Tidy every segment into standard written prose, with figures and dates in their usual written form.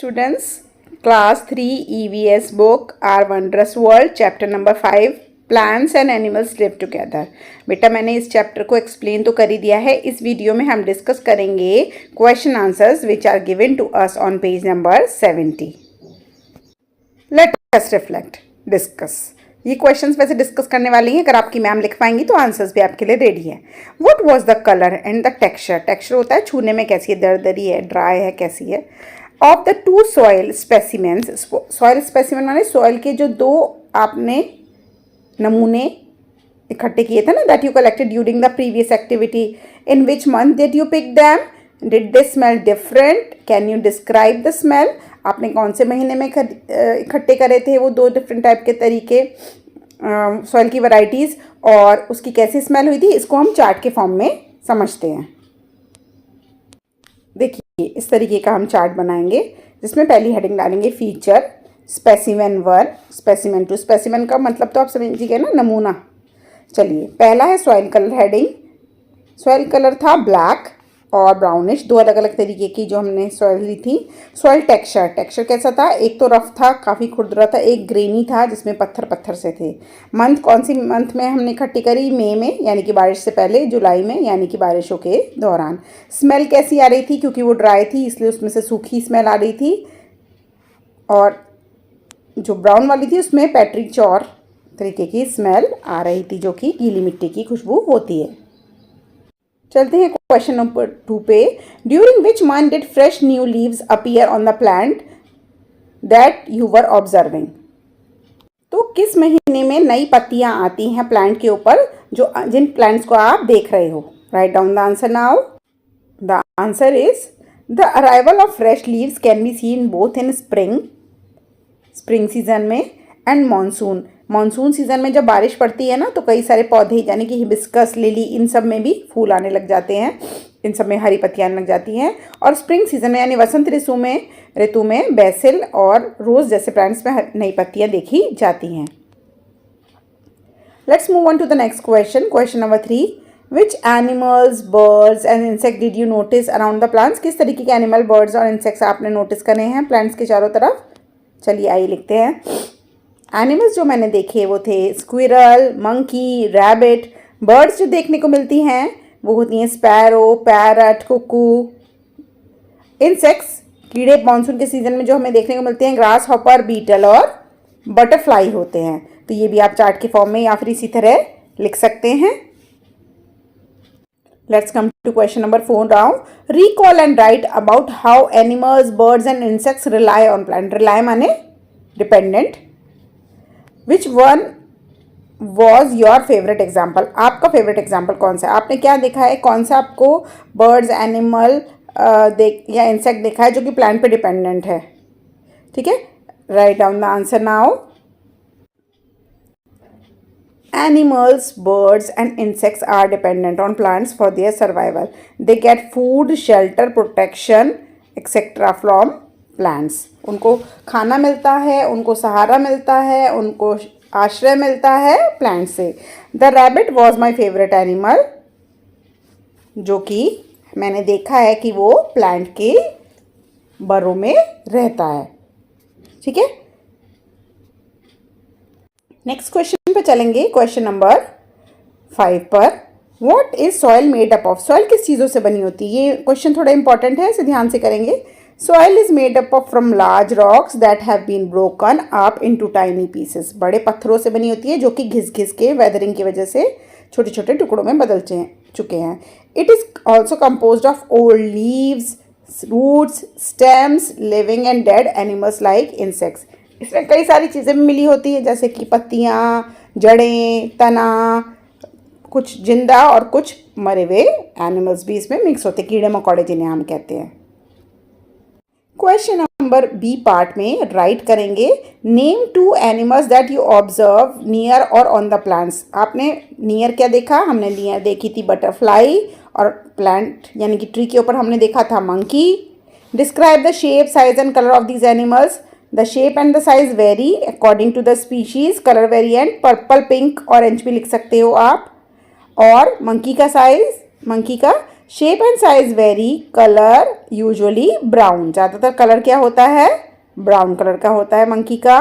students, class 3 EVS book Our Wondrous World chapter number 5 Plants and Animals Live Together। बेटा मैंने इस chapter को explain तो कर ही दिया है। इस वीडियो में हम डिस्कस करेंगे question answers which are given to us on page number 70। Let us reflect discuss. ये क्वेश्चंस वैसे डिस्कस करने वाली हैं, अगर आपकी मैम लिख पाएंगी तो आंसर्स भी आपके लिए रेडी है। What was the colour and the texture, texture होता है छूने में कैसी है, दरदरी है, ड्राई है, कैसी है, of the two soil specimens. Soil specimen माने सॉइल के जो दो आपने नमूने इकट्ठे किए थे ना, that you collected during the previous activity. In which month did you pick them, did they smell different, can you describe the smell. आपने कौन से महीने में इकट्ठे करे थे वो दो डिफरेंट टाइप के तरीके सॉइल की वैरायटीज़, और उसकी कैसी स्मेल हुई थी, इसको हम चार्ट के फॉर्म में समझते हैं। देखिए इस तरीके का हम चार्ट बनाएंगे जिसमें पहली हेडिंग डालेंगे फीचर, स्पेसिमेन 1, स्पेसिमेन 2। स्पेसिमेन का मतलब तो आप समझिए ना, नमूना। चलिए पहला है soil colour heading. Soil colour था ब्लैक और ब्राउनिश, दो अलग अलग तरीके की जो हमने सॉइल ली थी। सॉइल टेक्सचर, टेक्सचर कैसा था, एक तो रफ था, काफ़ी खुरदरा था, एक ग्रेनी था जिसमें पत्थर पत्थर से थे। मंथ कौन सी मंथ में हमने इकट्ठी करी, मई में यानी कि बारिश से पहले, जुलाई में यानी कि बारिशों के दौरान। स्मेल कैसी आ रही थी, क्योंकि वो ड्राई थी इसलिए उसमें से सूखी स्मेल आ रही थी, और जो ब्राउन वाली थी उसमें पैट्रिक चौर तरीके की स्मेल आ रही थी जो कि गीली मिट्टी की खुशबू होती है। चलते हैं क्वेश्चन नंबर 2 पे। During which month did fresh new leaves appear on the plant that you were observing. तो किस महीने में नई पत्तियां आती हैं प्लांट के ऊपर, जो जिन प्लांट्स को आप देख रहे हो। Write down the answer now. The answer is the arrival of fresh leaves can be seen both in spring season में एंड मानसून। मानसून सीजन में जब बारिश पड़ती है ना, तो कई सारे पौधे यानी कि हिबिस्कस, लिली, इन सब में भी फूल आने लग जाते हैं, इन सब में हरी पत्तियां आने लग जाती हैं। और स्प्रिंग सीजन में यानी वसंत ऋतु में बेसिल और रोज जैसे प्लांट्स में नई पत्तियां देखी जाती हैं। Let's move on to the next question. Question number 3। Which animals, birds and insect did you notice around the plants. किस तरीके के एनिमल, बर्ड्स और इंसेक्ट्स आपने नोटिस करे हैं प्लांट्स के चारों तरफ। चलिए आइए लिखते हैं। एनिमल्स जो मैंने देखे वो थे स्क्विरल, मंकी, रैबिट। बर्ड्स जो देखने को मिलती हैं वो होती हैं स्पैरो, पैरट, कुकू। इंसेक्ट्स, कीड़े मानसून के सीजन में जो हमें देखने को मिलते हैं ग्रास हॉपर, बीटल और बटरफ्लाई होते हैं। तो ये भी आप चार्ट के फॉर्म में या फिर इसी तरह लिख सकते हैं। Let's come to question number 4 now. Recall and write about how animals, birds and insects rely on plant. Rely माने dependent. Which one was your favourite example. आपका फेवरेट एग्जाम्पल कौन सा है, आपने क्या देखा है, कौन सा आपको बर्ड्स, एनिमल या इंसेक्ट देखा है जो कि प्लांट पे डिपेंडेंट है। ठीक है, write down the answer now. Animals, birds and insects are dependent on plants for their survival. They get food, shelter, protection, etc. from plants. उनको खाना मिलता है, उनको सहारा मिलता है, उनको आश्रय मिलता है प्लांट से। The rabbit was my favorite animal, जो कि मैंने देखा है कि वो प्लांट के बरों में रहता है। ठीक है, नेक्स्ट क्वेश्चन पे चलेंगे। क्वेश्चन नंबर 5 पर। What is soil made up of. Soil किस चीज़ों से बनी होती है, ये क्वेश्चन थोड़ा इंपॉर्टेंट है, इसे ध्यान से करेंगे। Soil is made up of from large rocks that have been broken up into tiny pieces. बड़े पत्थरों से बनी होती है जो कि घिस घिस के वेदरिंग की वजह से छोटे छोटे टुकड़ों में बदल चुके हैं। It is also compose of old leaves, roots, stems, living and dead animals like insects. इसमें कई सारी चीज़ें भी मिली होती है जैसे कि पत्तियाँ, जड़ें, तना, कुछ जिंदा और कुछ मरे हुए एनिमल्स भी इसमें मिक्स होते हैं, कीड़े मकोड़े जिन्हें हम कहते हैं। क्वेश्चन नंबर बी पार्ट में राइट करेंगे name 2 animals that you observe near और ऑन द प्लांट्स। आपने नियर क्या देखा, हमने नियर देखी थी बटरफ्लाई, और प्लांट यानी कि ट्री के ऊपर हमने देखा था monkey. Describe the shape, size and colour of these animals. The shape and the size vary according to the species. Color variant purple, pink, orange भी लिख सकते हो आप। और मंकी का साइज, मंकी का shape and size very, colour usually brown, ज़्यादातर colour क्या होता है, ब्राउन कलर का होता है मंकी का।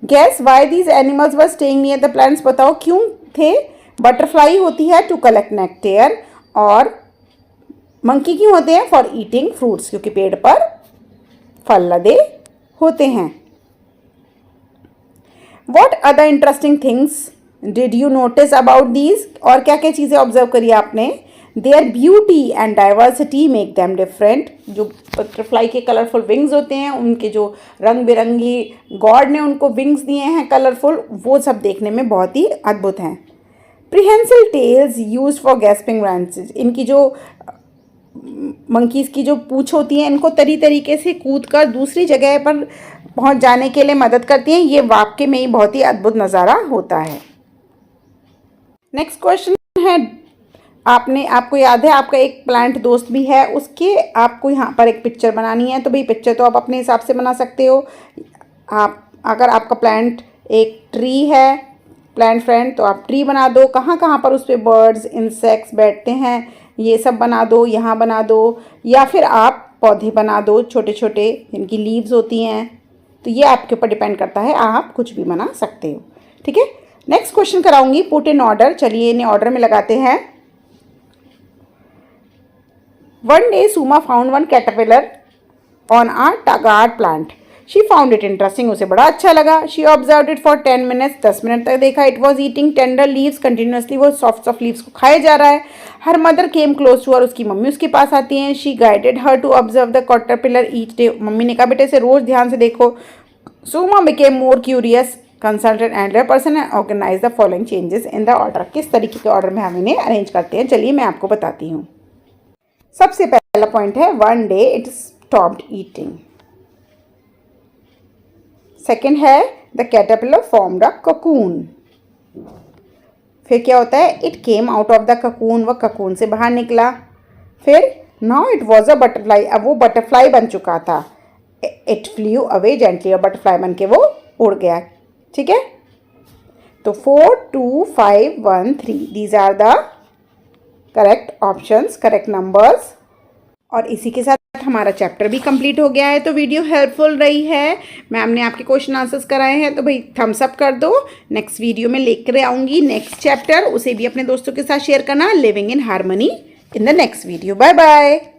Guess why these animals were staying near the plants, बताओ क्यों थे। बटरफ्लाई होती है टू कलेक्ट नेक्टेयर, और मंकी क्यों होते हैं, फॉर ईटिंग फ्रूट्स, क्योंकि पेड़ पर फल लदे होते हैं। What other interesting things did you notice about these, और क्या क्या चीज़ें ऑब्जर्व करी आपने। There beauty and diversity make them different, जो बटरफ्लाई के कलरफुल विंग्स होते हैं, उनके जो रंग बिरंगी गॉड ने उनको विंग्स दिए हैं कलरफुल, वो सब देखने में बहुत ही अद्भुत हैं। Prehensile tails use for gasping branches, इनकी जो मंकीज़ की जो पूँछ होती है, इनको तरीके से कूद कर दूसरी जगह पर पहुंच जाने के लिए मदद करती हैं। ये वाकई में ही बहुत ही अद्भुत नज़ारा होता है। नेक्स्ट क्वेश्चन है, आपको याद है आपका एक प्लांट दोस्त भी है, उसके आपको यहाँ पर एक पिक्चर बनानी है। तो भाई पिक्चर तो आप अपने हिसाब से बना सकते हो। आप अगर आपका प्लांट एक ट्री है, प्लांट फ्रेंड, तो आप ट्री बना दो। कहाँ कहाँ पर उस पर बर्ड्स इंसेक्ट्स बैठते हैं ये सब बना दो, यहाँ बना दो, या फिर आप पौधे बना दो छोटे छोटे जिनकी लीव्स होती हैं। तो ये आपके ऊपर डिपेंड करता है, आप कुछ भी बना सकते हो। ठीक है, नेक्स्ट क्वेश्चन कराऊंगी, पुट इन ऑर्डर। चलिए इन्हें ऑर्डर में लगाते हैं। One day Suma found one caterpillar on a टागार्ड plant, she found it interesting, उसे बड़ा अच्छा लगा। She observe it for 10 minutes, 10 minute तक देखा। It was eating tender leaves continuously, वो सॉफ्ट लीव्स को खाए जा रहा है। Her mother came close to her, उसकी मम्मी उसके पास आती हैं। She guided her to observe the caterpillar each day, मम्मी ने कहा बेटे से रोज ध्यान से देखो। Suma became more curious, consulted and person and organise the following changes in the order. किस तरीके के ऑर्डर में हम इन्हें अरेंज करते हैं, चलिए मैं आपको बताती हूँ। सबसे पहला पॉइंट है, one day it stopped eating. Second है, the caterpillar formed a cocoon. फिर क्या होता है, it came out of the cocoon, वह ककून से बाहर निकला। फिर now it was a butterfly, अब वो बटरफ्लाई बन चुका था। इट फ्ल्यू अवे जेंटली, और बटरफ्लाई बन के वो उड़ गया। ठीक है, तो 4, 2, 5, 1, 3 these are the correct options, correct numbers. और इसी के साथ हमारा चैप्टर भी कंप्लीट हो गया है। तो वीडियो हेल्पफुल रही है, मैम ने आपके क्वेश्चन आंसर्स कराए हैं, तो भाई थम्स अप कर दो। नेक्स्ट वीडियो में लेकर आऊँगी नेक्स्ट चैप्टर, उसे भी अपने दोस्तों के साथ शेयर करना, living in harmony in the next video. Bye bye.